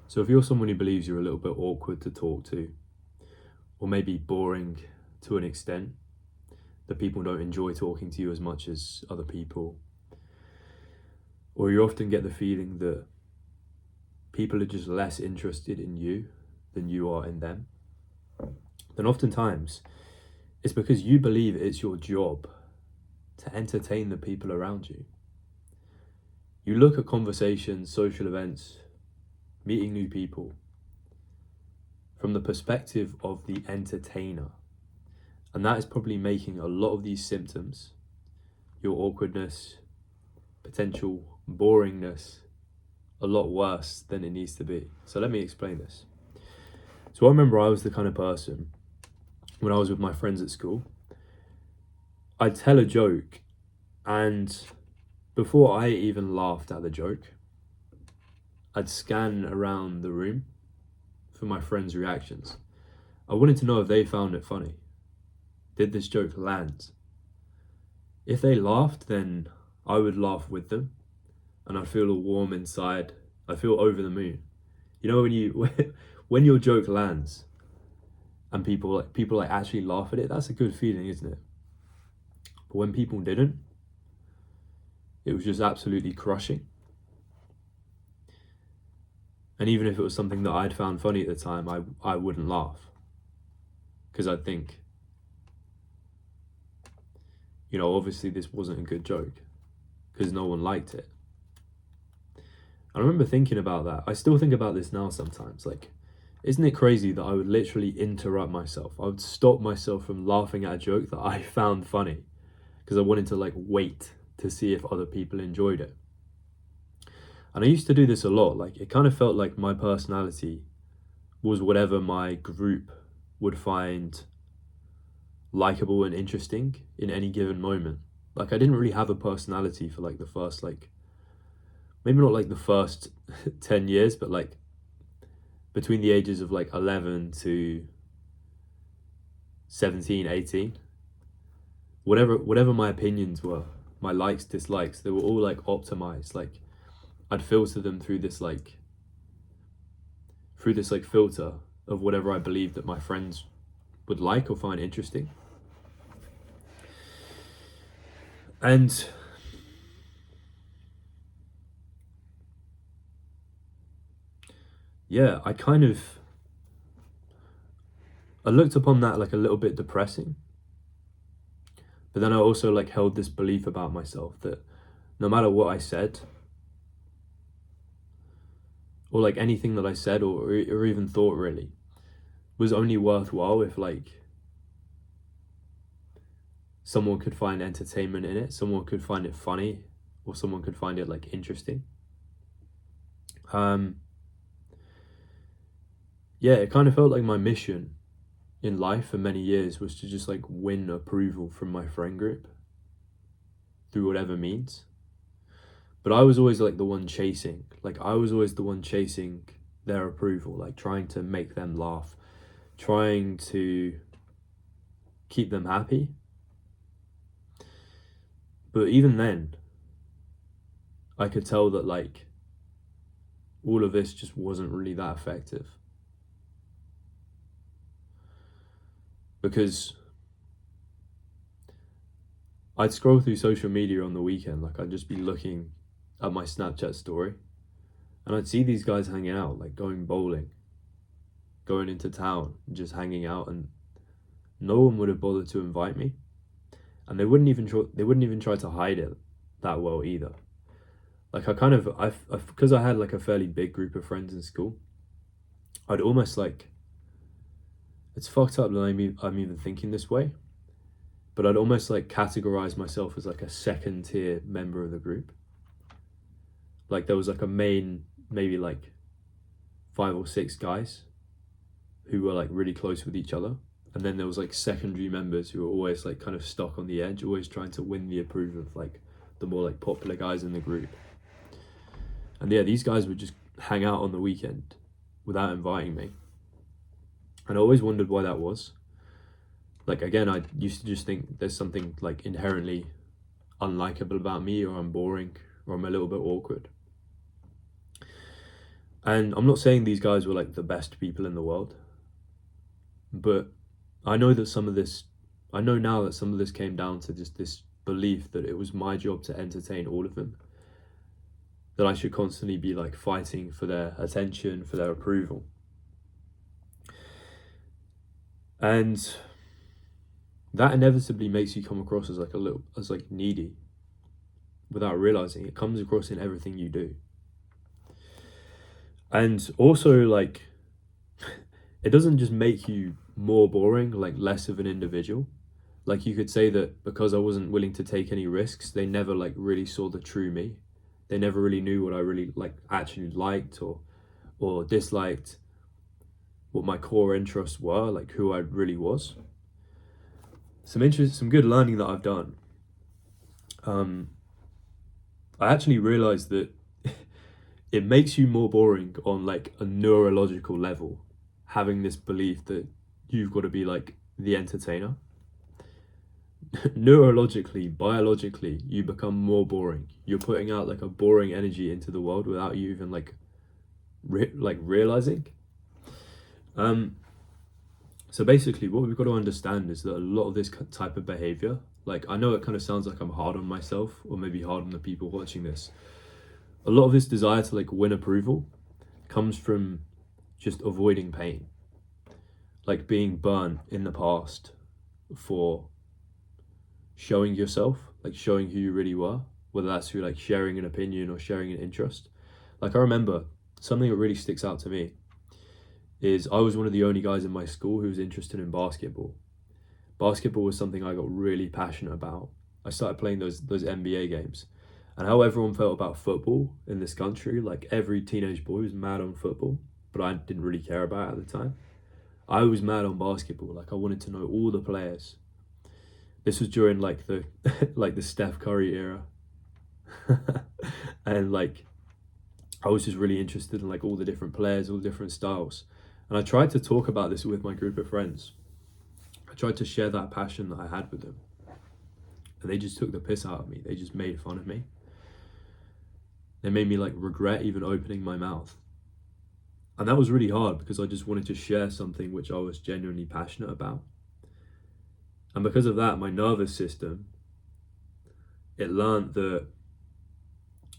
So if you're someone who believes you're a little bit awkward to talk to, or maybe boring to an extent, that people don't enjoy talking to you as much as other people, or you often get the feeling that people are just less interested in you than you are in them, then oftentimes it's because you believe it's your job to entertain the people around you. You look at conversations, social events, meeting new people from the perspective of the entertainer. And that is probably making a lot of these symptoms, your awkwardness, potential boringness, a lot worse than it needs to be. So let me explain this. So I remember I was the kind of person, when I was with my friends at school, I'd tell a joke, and before I even laughed at the joke, I'd scan around the room for my friends' reactions. I wanted to know if they found it funny. Did this joke land? If they laughed, then I would laugh with them, and I'd feel all warm inside. I'd feel over the moon. You know, when your joke lands and people actually laugh at it, that's a good feeling, isn't it? But when people didn't, it was just absolutely crushing. And even if it was something that I'd found funny at the time, I wouldn't laugh. Because I'd think, you know, obviously this wasn't a good joke. Because no one liked it. I remember thinking about that. I still think about this now sometimes. Like, isn't it crazy that I would literally interrupt myself? I would stop myself from laughing at a joke that I found funny. Because I wanted to wait to see if other people enjoyed it. And I used to do this a lot. Like, it kind of felt like my personality was whatever my group would find likable and interesting in any given moment. Like, I didn't really have a personality for the first maybe not the first 10 years, but between the ages of 11 to 17, 18, whatever my opinions were, my likes, dislikes, they were all optimized. I'd filter them through this filter of whatever I believed that my friends would like or find interesting. And yeah, I looked upon that a little bit depressing. But then I also held this belief about myself that no matter what I said, or anything that I said or even thought really, was only worthwhile if someone could find entertainment in it, someone could find it funny, or someone could find it interesting. Yeah, it kind of felt like my mission in life for many years was to just win approval from my friend group through whatever means. But I was always the one chasing. I was always the one chasing their approval, trying to make them laugh, trying to keep them happy. But even then, I could tell that all of this just wasn't really that effective. Because I'd scroll through social media on the weekend, I'd just be looking at my Snapchat story, and I'd see these guys hanging out, going bowling, going into town, just hanging out, and no one would have bothered to invite me, and they wouldn't even try to hide it that well either. Because I had a fairly big group of friends in school, I'd almost it's fucked up that I'm even thinking this way, but I'd almost categorize myself as a second tier member of the group. There was a main, maybe 5 or 6 guys who were really close with each other, and then there was secondary members who were always kind of stuck on the edge, always trying to win the approval of the more popular guys in the group. And yeah, these guys would just hang out on the weekend without inviting me, and I always wondered why that was. Again, I used to just think there's something inherently unlikable about me, or I'm boring, or I'm a little bit awkward. And I'm not saying these guys were like the best people in the world, but I know that some of this, I know now that some of this came down to just this belief that it was my job to entertain all of them, that I should constantly be like fighting for their attention, for their approval. And that inevitably makes you come across as like needy without realizing. It comes across in everything you do. And also, like, it doesn't just make you more boring, like less of an individual. Like, you could say that because I wasn't willing to take any risks, they never like really saw the true me. They never really knew what I really like actually liked or disliked, what my core interests were, like who I really was. Some good learning that I've done. I actually realized that it makes you more boring on like a neurological level, having this belief that you've got to be like the entertainer. Neurologically, biologically, you become more boring. You're putting out like a boring energy into the world without you even like realizing. So basically, what we've got to understand is that a lot of this type of behavior, like, I know it kind of sounds like I'm hard on myself or maybe hard on the people watching this. A lot of this desire to like win approval comes from just avoiding pain, like being burnt in the past for showing yourself, like showing who you really were, whether that's through like sharing an opinion or sharing an interest. Like, I remember something that really sticks out to me is I was one of the only guys in my school who was interested in basketball. Basketball was something I got really passionate about. I started playing those NBA games. And how everyone felt about football in this country, like every teenage boy was mad on football, but I didn't really care about it at the time. I was mad on basketball. Like, I wanted to know all the players. This was during like the like the Steph Curry era. And like, I was just really interested in like all the different players, all the different styles. And I tried to talk about this with my group of friends. I tried to share that passion that I had with them. And they just took the piss out of me. They just made fun of me. They made me like regret even opening my mouth. And that was really hard because I just wanted to share something which I was genuinely passionate about. And because of that, my nervous system, it learned that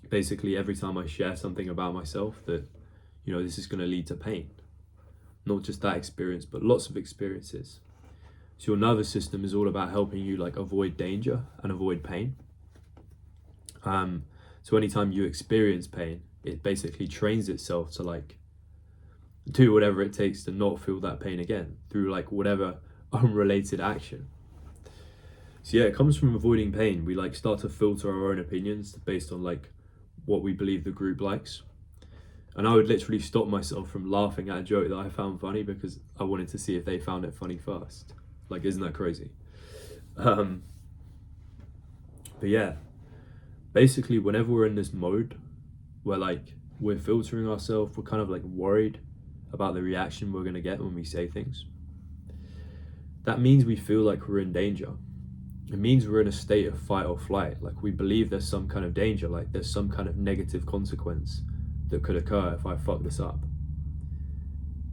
basically every time I share something about myself, that, you know, this is going to lead to pain. Not just that experience, but lots of experiences. So your nervous system is all about helping you like avoid danger and avoid pain. So anytime you experience pain, it basically trains itself to like do whatever it takes to not feel that pain again through like whatever unrelated action. So yeah, it comes from avoiding pain. We like start to filter our own opinions based on like what we believe the group likes. And I would literally stop myself from laughing at a joke that I found funny because I wanted to see if they found it funny first. Like, isn't that crazy? But yeah, basically whenever we're in this mode where like we're filtering ourselves, we're kind of like worried about the reaction we're going to get when we say things. That means we feel like we're in danger. It means we're in a state of fight or flight. Like, we believe there's some kind of danger, like there's some kind of negative consequence that could occur if I fuck this up.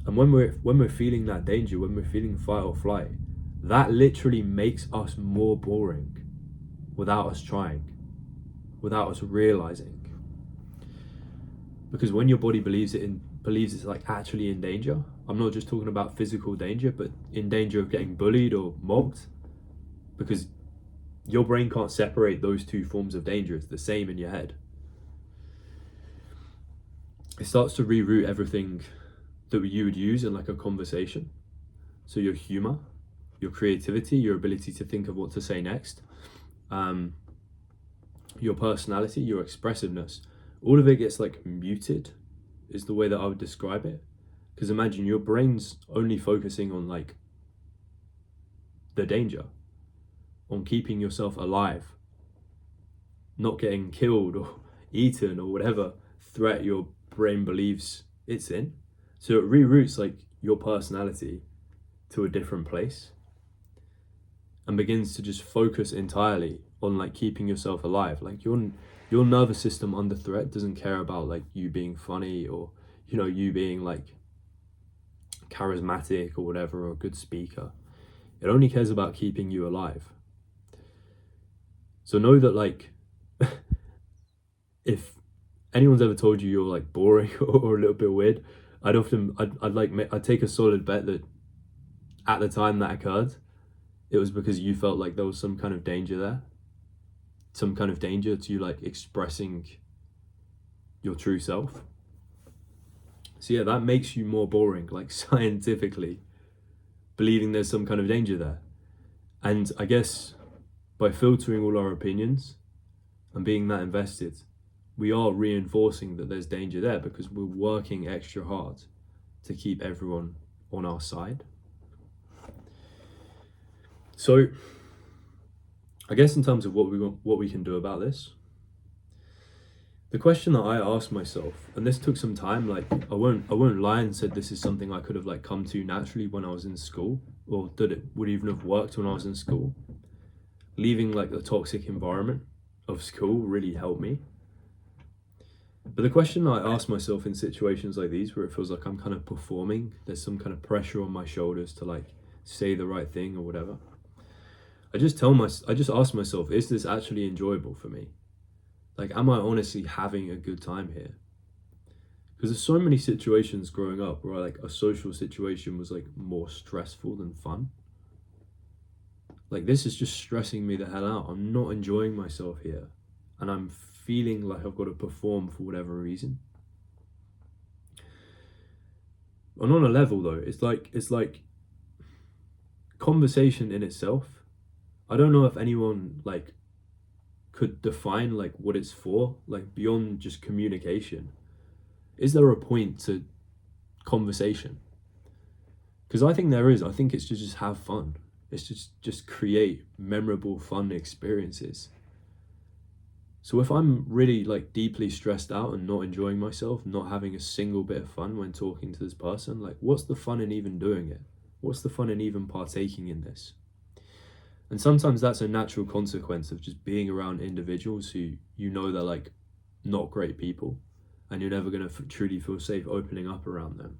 And when we're feeling that danger, when we're feeling fight or flight, that literally makes us more boring without us trying, without us realizing. Because when your body believes it's like actually in danger, I'm not just talking about physical danger, but in danger of getting bullied or mobbed, because your brain can't separate those two forms of danger. It's the same in your head. It starts to reroute everything that you would use in like a conversation. So your humor, your creativity, your ability to think of what to say next, your personality, your expressiveness, all of it gets like muted, is the way that I would describe it. Because imagine your brain's only focusing on like the danger, on keeping yourself alive, not getting killed or eaten or whatever threat your brain believes it's in. So it reroutes like your personality to a different place and begins to just focus entirely on like keeping yourself alive. Like your nervous system under threat doesn't care about like you being funny or you know, you being like charismatic or whatever, or a good speaker. It only cares about keeping you alive. So know that, like, if anyone's ever told you you're like boring or a little bit weird, I'd take a solid bet that at the time that occurred, it was because you felt like there was some kind of danger there, some kind of danger to you like expressing your true self. So yeah, that makes you more boring, like scientifically, believing there's some kind of danger there. And I guess by filtering all our opinions and being that invested, we are reinforcing that there's danger there because we're working extra hard to keep everyone on our side. So I guess in terms of what we can do about this, the question that I asked myself, and this took some time, like I won't lie and said this is something I could have like come to naturally when I was in school, or that it would even have worked when I was in school. Leaving like the toxic environment of school really helped me. But the question I ask myself in situations like these, where it feels like I'm kind of performing, there's some kind of pressure on my shoulders to like say the right thing or whatever, I just ask myself, is this actually enjoyable for me? Like, am I honestly having a good time here? Because there's so many situations growing up where like a social situation was like more stressful than fun. Like, this is just stressing me the hell out. I'm not enjoying myself here. And I'm feeling like I've got to perform for whatever reason. And on a level though, it's like conversation in itself. I don't know if anyone like could define like what it's for, like beyond just communication. Is there a point to conversation? Because I think there is. I think it's to just have fun. It's just create memorable, fun experiences. So if I'm really like deeply stressed out and not enjoying myself, not having a single bit of fun when talking to this person, like what's the fun in even doing it? What's the fun in even partaking in this? And sometimes that's a natural consequence of just being around individuals who you know they're like not great people, and you're never going to truly feel safe opening up around them.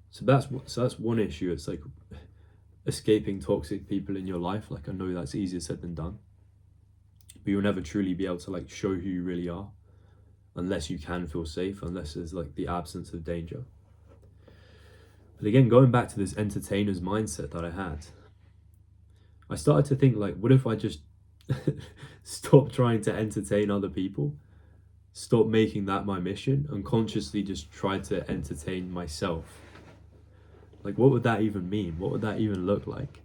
So that's one issue. It's like escaping toxic people in your life. Like, I know that's easier said than done, but you'll never truly be able to like show who you really are unless you can feel safe, unless there's like the absence of danger. But again, going back to this entertainer's mindset that I had, I started to think like, what if I just stop trying to entertain other people, stop making that my mission, and consciously just try to entertain myself? Like, what would that even mean? What would that even look like?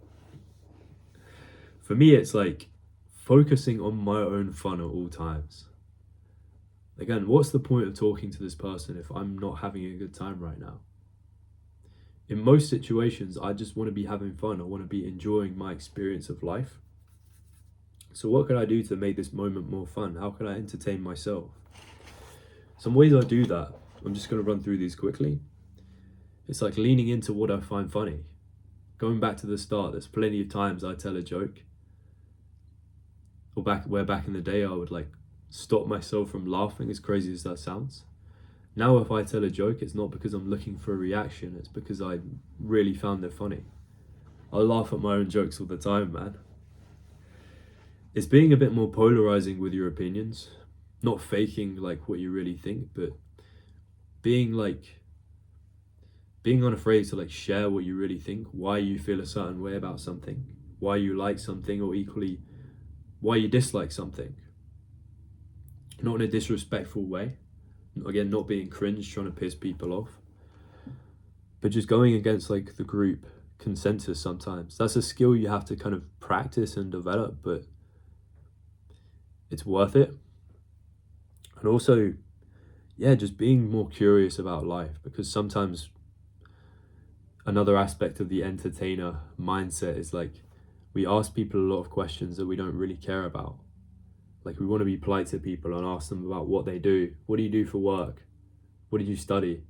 For me, it's like focusing on my own fun at all times. Again, what's the point of talking to this person if I'm not having a good time right now? In most situations, I just want to be having fun. I want to be enjoying my experience of life. So what can I do to make this moment more fun? How can I entertain myself? Some ways I do that, I'm just going to run through these quickly. It's like leaning into what I find funny. Going back to the start, there's plenty of times I tell a joke, or back in the day I would like stop myself from laughing, as crazy as that sounds. Now if I tell a joke, it's not because I'm looking for a reaction, it's because I really found it funny. I laugh at my own jokes all the time, man. It's being a bit more polarizing with your opinions, not faking like what you really think, but being unafraid to like share what you really think, why you feel a certain way about something, why you like something, or equally why you dislike something. Not in a disrespectful way. Again, not being cringe, trying to piss people off, but just going against like the group consensus sometimes. That's a skill you have to kind of practice and develop, but it's worth it. And also, yeah, just being more curious about life, because sometimes another aspect of the entertainer mindset is like we ask people a lot of questions that we don't really care about. Like, we want to be polite to people and ask them about what they do. What do you do for work? What did you study?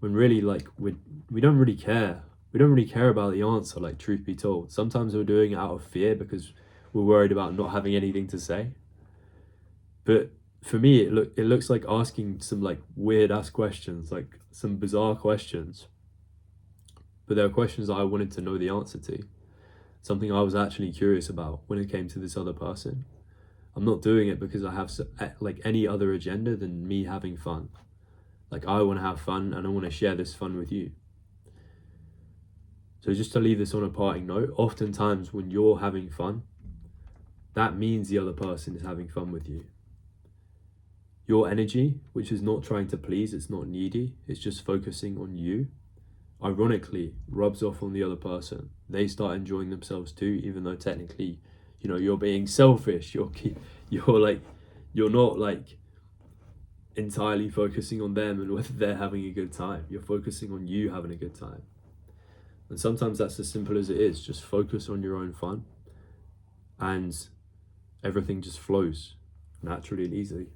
When really, like, we don't really care. We don't really care about the answer, like, truth be told. Sometimes we're doing it out of fear because we're worried about not having anything to say. But for me, it looks like asking some like weird ass questions, like some bizarre questions, but there are questions that I wanted to know the answer to, something I was actually curious about when it came to this other person. I'm not doing it because I have like any other agenda than me having fun. Like, I want to have fun and I want to share this fun with you. So just to leave this on a parting note, oftentimes when you're having fun, that means the other person is having fun with you. Your energy, which is not trying to please, it's not needy, it's just focusing on you, ironically rubs off on the other person. They start enjoying themselves too, even though technically, you're being selfish. You're not like entirely focusing on them and whether they're having a good time. You're focusing on you having a good time. And sometimes that's as simple as it is. Just focus on your own fun and everything just flows naturally and easily.